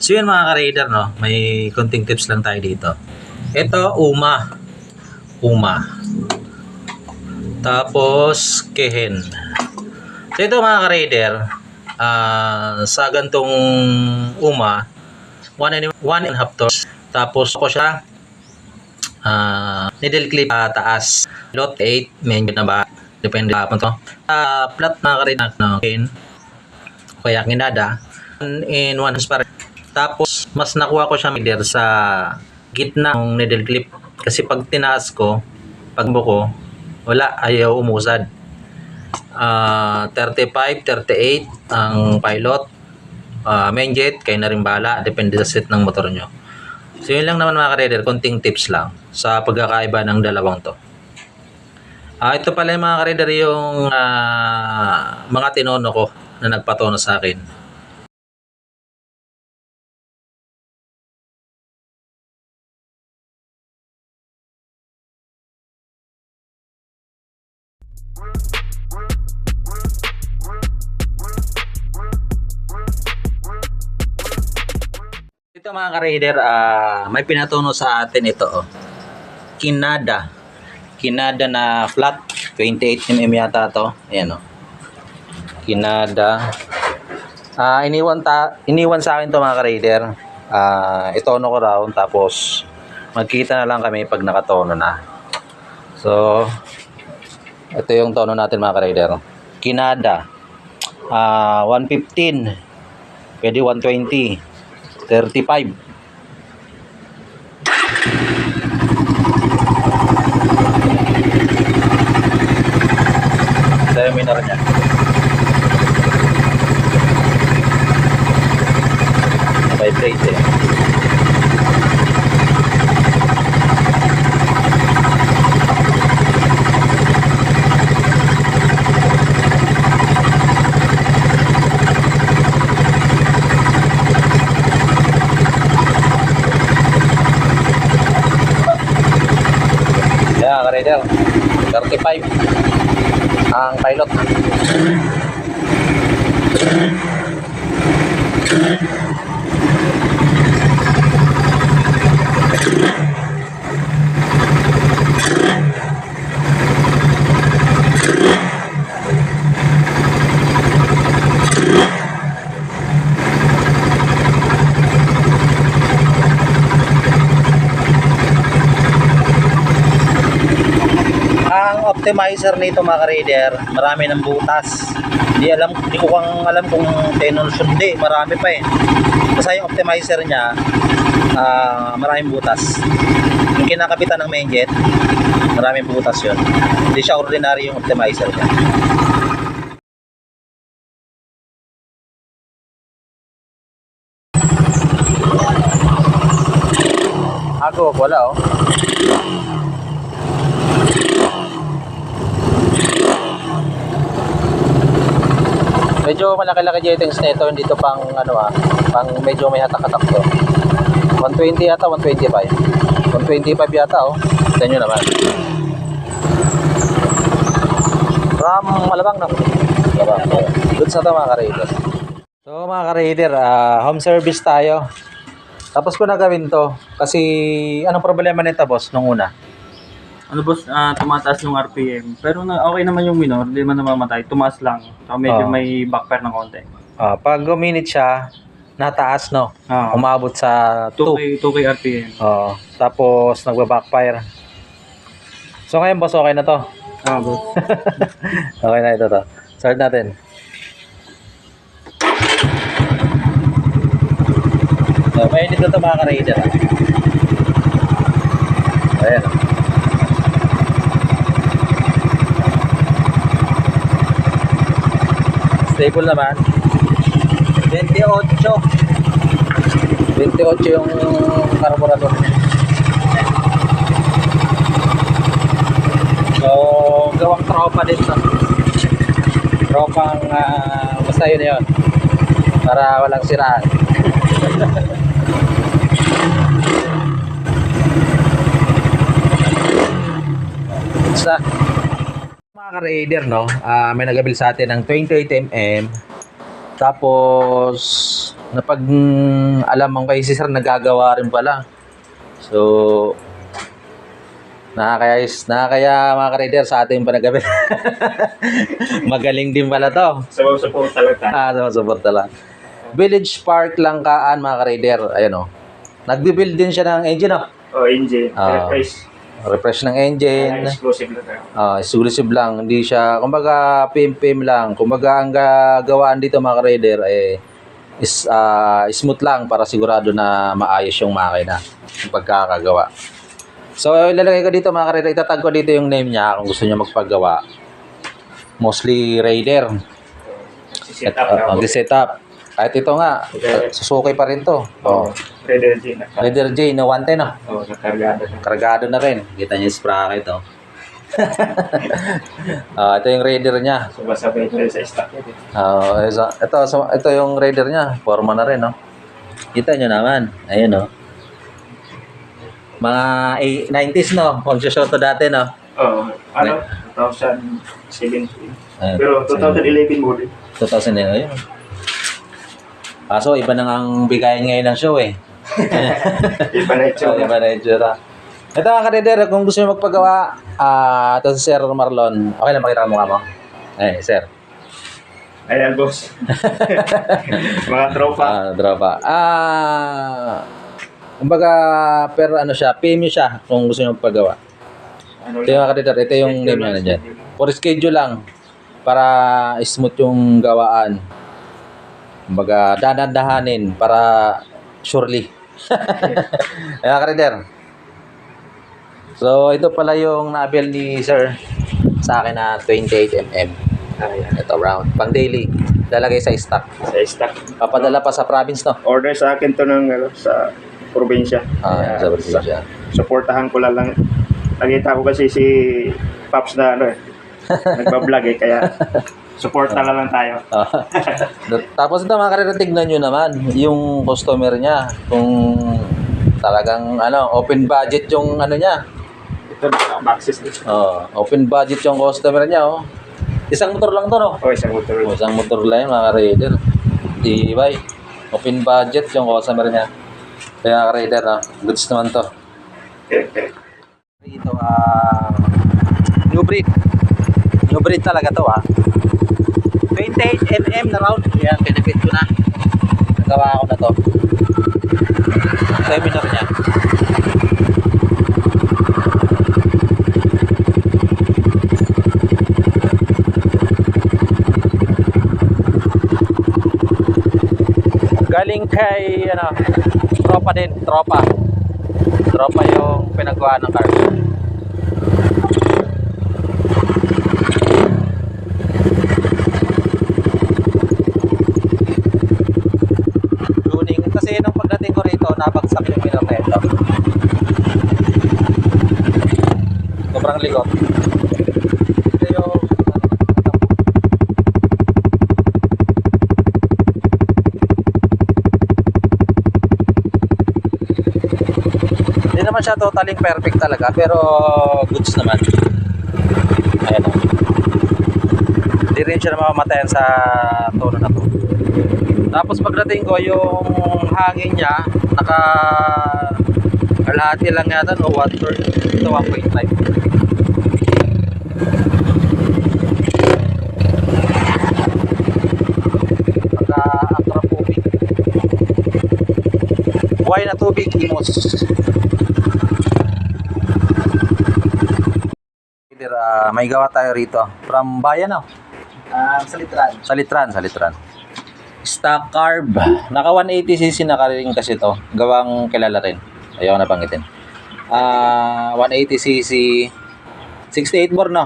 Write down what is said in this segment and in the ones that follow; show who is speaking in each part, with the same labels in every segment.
Speaker 1: So yun mga ka-raider, no? May konting tips lang tayo dito. Ito, Uma. Tapos, Kehen. So ito mga ka-raider, sa gantong Uma, 1.5 tours. Tapos ko siya needle clip taas. Lot 8, medyo na ba? Depende pa to. Flat na ka-raider na Kehen. Kaya Kinada. 1 horsepower. Tapos, mas nakuha ko siya meter sa gitna ng needle clip. Kasi pag tinaas ko, pag buko, wala, ayaw umusad. 35, 38 ang pilot. Main jet, kayo na rin bahala. Depende sa set ng motor nyo. So, yun lang naman mga ka-raider. Konting tips lang sa pagkakaiba ng dalawang to. Ito pala yung mga ka-raider yung mga tinono ko na nagpatono sa akin. Ito mga ka-raider, may pinatuno sa atin ito. Kinada na flat, 28mm yata to. Ayan o. Kinada. Iniwan sa akin to mga ka-raider. Itono ko raw, tapos magkita na lang kami pag nakatono na. So, ito yung tono natin mga ka-raider. Kinada. 115. Pwede 120. 35. Terminal niya. Vibrate eh. Ka-raider, 35 ang pilot. Optimizer nito mga ka-raider, marami ng butas. Hindi ko alam kung 10 or hindi, marami pa eh. Kasi yung optimizer niya, maraming butas. Yung kinakapitan ng main jet, maraming butas yun. Hindi siya ordinary yung optimizer niya. Ako, wala oh. Medyo malaki-laki jetings nito, hindi to pang pang medyo may hatak-hatak to. 120 yata, 125. 125 yata oh. Tignan nyo naman. From Malabang na. Malabang. Good sa to mga ka-raider. So mga ka-raider, home service tayo. Tapos ko na gawin to. Kasi anong problema nito boss nung una?
Speaker 2: Ano boss, tumataas yung RPM. Pero okay naman yung minor, hindi man namamatay. Tumaas lang. So medyo may backfire ng konti.
Speaker 1: Pag guminit siya, nataas no? Umabot sa
Speaker 2: 2K RPM.
Speaker 1: Tapos nagba-backfire. So ngayon boss, okay na to?
Speaker 2: Boss.
Speaker 1: Okay na ito to. Start natin. Mainit na ito mga ka-raider. Ayan. Stable naman. 28 yung carburetor niya. So, gawang tropa din to. Tropang basta yun. Para walang siraan. Sa mga ka-raider, no, may nagabil sa atin ng 28mm, tapos na pag alam mo kay si sir nagagawa rin pala. So, nakakaya mga ka-rider sa ating panagabi. Magaling din pala to.
Speaker 2: Support talaga.
Speaker 1: Support lang. Village Park Langkaan mga ka-rider. Ayan o. Nagbi-build din siya ng engine o.
Speaker 2: Engine.
Speaker 1: Refresh ng engine.
Speaker 2: Exclusive lang.
Speaker 1: Exclusive lang. Hindi siya, kumbaga, PM lang. Kumbaga, ang gawaan dito mga ka-rider is smooth lang para sigurado na maayos yung makina yung pagkakagawa. So, ilalagay ko dito mga ka-rider. Itatag ko dito yung name niya kung gusto niya magpagawa. Mostly Raider. Setup. Kahit ito nga, susukay pa rin to.
Speaker 2: Raider J.
Speaker 1: Raider J na 110 no?
Speaker 2: Nakargado.
Speaker 1: Kargado na rin. Kita niyo yung sprocket oh. Ito yung Raider niya.
Speaker 2: Sumasabay ko rin sa stock
Speaker 1: Ito yung Raider niya. Forma na rin no. Kita niyo naman. Ayun no. Mga 90s no. Pag-shoto dati no.
Speaker 2: 2017. Pero 2011 model.
Speaker 1: 2011 ayun. Kaso iba na ang bigayan ngayon ng show eh.
Speaker 2: Iba na
Speaker 1: itsura. Ito mga ka-rider, kung gusto nyo magpagawa, ito si Sir Marlon. Okay lang, pakita mo mo. Ay, Sir.
Speaker 2: Ayan, boss. Mga tropa.
Speaker 1: Kumbaga, pero ano siya, PM nyo siya kung gusto nyo magpagawa. Ito yung mga ka-rider, ito yung name niya na dyan. For schedule lang, para smooth yung gawaan. Kumbaga, dahan-dahanin para surely. Ayan ka-rider. So, ito pala yung na-avail ni Sir sa akin na 28mm. Ito round. Pang daily. Lalagay sa stock. Papadala pa sa province, no?
Speaker 2: Order sa akin to ng sa probinsya.
Speaker 1: Sa probinsya.
Speaker 2: Supportahan ko lang. Nakita ko kasi si Pops na nagbablog kaya support na lang tayo.
Speaker 1: Tapos ito mga ka-rider, tignan nyo naman yung customer niya. Kung talagang open budget yung niya.
Speaker 2: Ito maxis nito.
Speaker 1: Open budget yung customer niya oh. Isang motor lang to no?
Speaker 2: Isang motor.
Speaker 1: Isang motor lang yun mga ka-rider. Tibay. Open budget yung customer niya. Kaya ka-rider goods naman to. Ito new breed talaga to 28mm na round. Yan, pinipit ko na. Nagawa ko na to. Seminar niya. Galing kay tropa din, tropa yung pinagawa ng car. Tuning kasi nung pagdating ko rito nabagsak yung minor na ito. Sobrang likot. Ito yung hindi naman siya totally perfect talaga pero goods naman. Ayan o. Hindi rin siya namamatayan sa tono na to. Tapos pagdating ko yung hangin niya kalahati lang yata no, 1/3 ito 1.5. Pagka-anthropomorphic buhay na tubig imos. May gawa tayo rito from bayan Salitran. Stock carb. Naka 180cc na rin kasi to. Gawang kilala rin. Ayaw na pangitin. 180cc 68 bore no?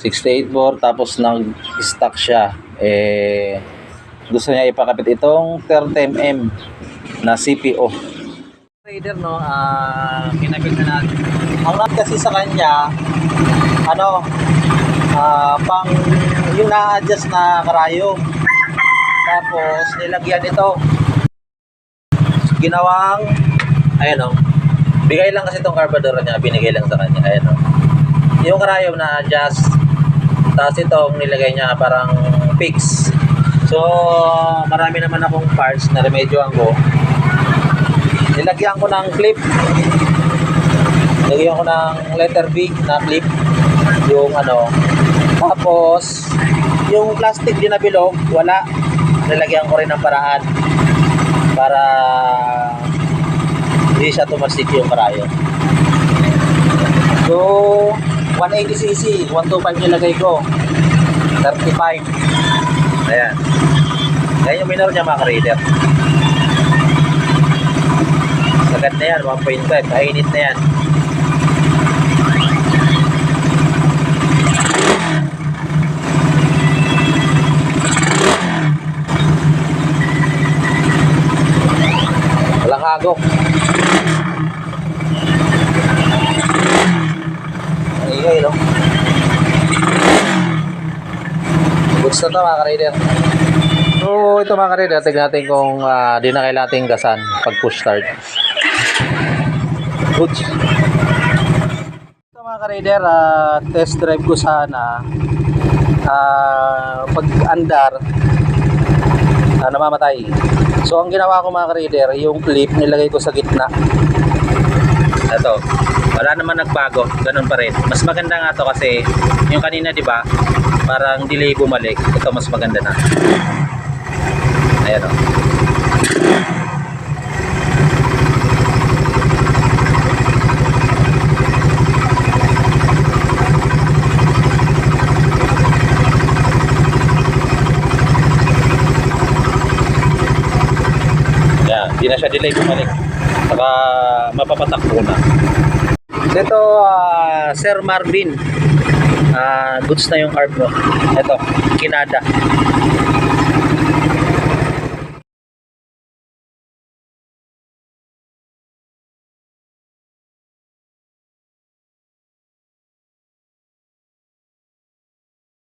Speaker 1: 68 bore tapos nag-stock siya. Gusto niya ipakapit itong 30mm na CPO. Raider no, kinabit na natin. Ang nut kasi sa kanya pang yung na-adjust na karayom. Tapos nilagyan ito ginawang bigay lang kasi itong carburetor niya, binigay lang sa kanya. Yung karayom na adjust, tapos itong nilagay niya parang fix So, marami naman akong parts na remedyoan ko. Nilagyan ko ng clip. Nilagyan ko ng letter B na clip. Yung ano. Tapos, yung plastic din na bilog, wala. Nilagyan ko rin ng paraan para hindi siya tumaksik yung karayo. So, 180cc, 125 nilagay ko. 35. Ayan. Ayan yung minor niya mga ka-raider. Sagad na yan, 1.5. Kainit na yan. Walang hagok. Ang ingay, no? Goods na ito mga ka-raider. So ito mga ka-raider, tignan natin kung di na kailangan natin gasan pag push start. Goods. Ito mga ka-raider, test drive ko sana pag andar namamatay. So ang ginawa ko mga ka-raider, yung clip nilagay ko sa gitna. Ito, wala naman nagbago, ganun pa rin. Mas maganda nga to kasi yung kanina, di ba, parang delay bumalik. Ito mas maganda na. Ayan o. Ayan, di na siya delay bumalik. Saka mapapatakbo na. Ito, Sir Marvin. Goods na yung carb mo. Ito, Kinada.